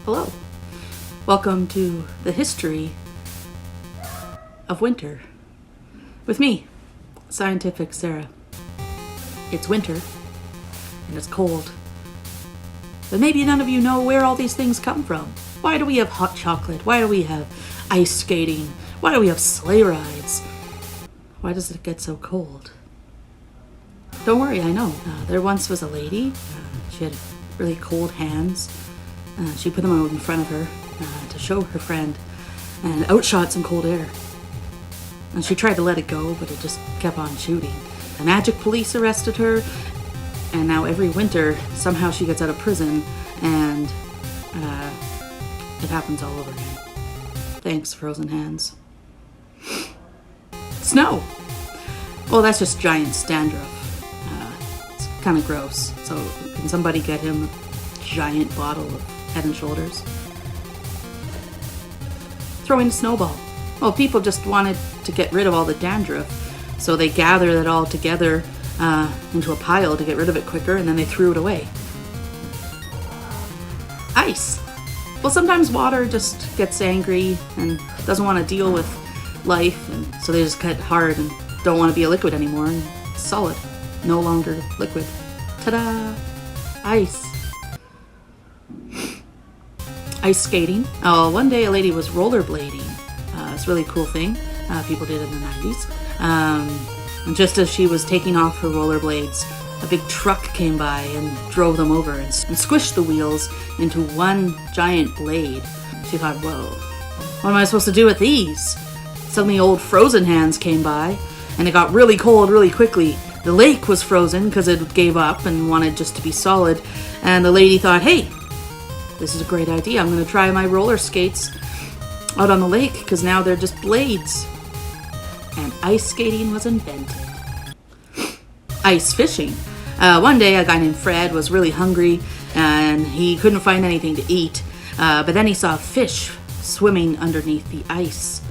Hello. Welcome to the history of winter with me, Scientific Sarah. It's winter and it's cold. But maybe none of you know where all these things come from. Why do we have hot chocolate? Why do we have ice skating? Why do we have sleigh rides? Why does it get so cold? Don't worry, I know. There once was a lady. She had really cold hands. She put them out in front of her to show her friend and outshot some cold air. And she tried to let it go, but it just kept on shooting. The magic police arrested her, and now every winter somehow she gets out of prison and it happens all over again. Thanks, frozen hands. Snow! Oh, that's just giant dandruff. It's kind of gross. So can somebody get him a giant bottle of Head and Shoulders? Throwing a snowball. Well, people just wanted to get rid of all the dandruff, so they gathered it all together into a pile to get rid of it quicker, and then they threw it away. Ice. Well, sometimes water just gets angry and doesn't want to deal with life, and so they just cut hard and don't want to be a liquid anymore, and it's solid. No longer liquid. Ta-da! Ice. Ice skating. Oh, one day a lady was rollerblading. It's a really cool thing. People did in the 90s. And just as she was taking off her rollerblades, a big truck came by and drove them over and squished the wheels into one giant blade. She thought, whoa, what am I supposed to do with these? Suddenly old frozen hands came by, and it got really cold really quickly. The lake was frozen because it gave up and wanted just to be solid. And the lady thought, hey, this is a great idea. I'm going to try my roller skates out on the lake because now they're just blades. And ice skating was invented. Ice fishing. One day a guy named Fred was really hungry and he couldn't find anything to eat. But then he saw a fish swimming underneath the ice.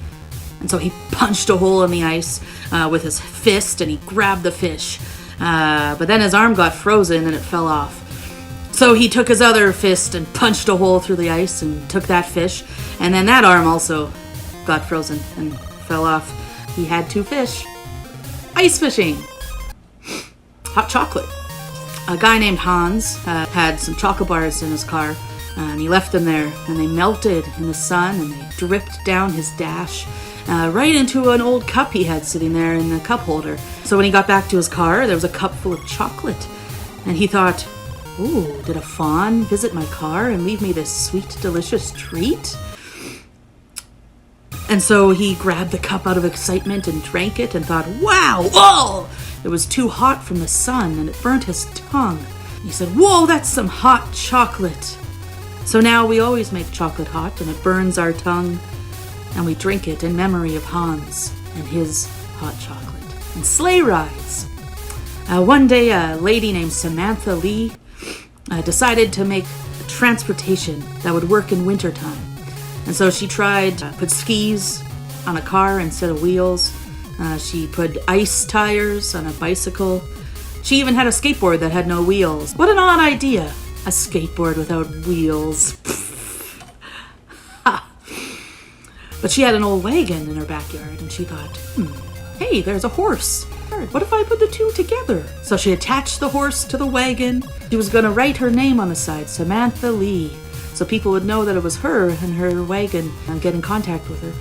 And so he punched a hole in the ice with his fist and he grabbed the fish. But then his arm got frozen and it fell off. So he took his other fist and punched a hole through the ice and took that fish. And then that arm also got frozen and fell off. He had two fish. Ice fishing. Hot chocolate. A guy named Hans had some chocolate bars in his car, and he left them there, and they melted in the sun, and they dripped down his dash right into an old cup he had sitting there in the cup holder. So when he got back to his car, there was a cup full of chocolate, and he thought, ooh, did a fawn visit my car and leave me this sweet, delicious treat? And so he grabbed the cup out of excitement and drank it and thought, wow, whoa! It was too hot from the sun and it burnt his tongue. He said, whoa, that's some hot chocolate. So now we always make chocolate hot and it burns our tongue and we drink it in memory of Hans and his hot chocolate. And sleigh rides. One day a lady named Samantha Lee decided to make transportation that would work in wintertime. And so she tried to put skis on a car instead of wheels. She put ice tires on a bicycle. She even had a skateboard that had no wheels. What an odd idea. A skateboard without wheels. But she had an old wagon in her backyard and she thought, hey, there's a horse. What if I put the two together? So she attached the horse to the wagon. She was going to write her name on the side, Samantha Lee, so people would know that it was her and her wagon and get in contact with her.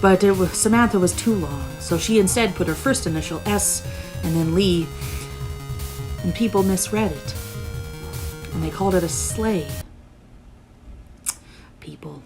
But Samantha was too long, so she instead put her first initial S and then Lee, and people misread it. And they called it a sleigh. People.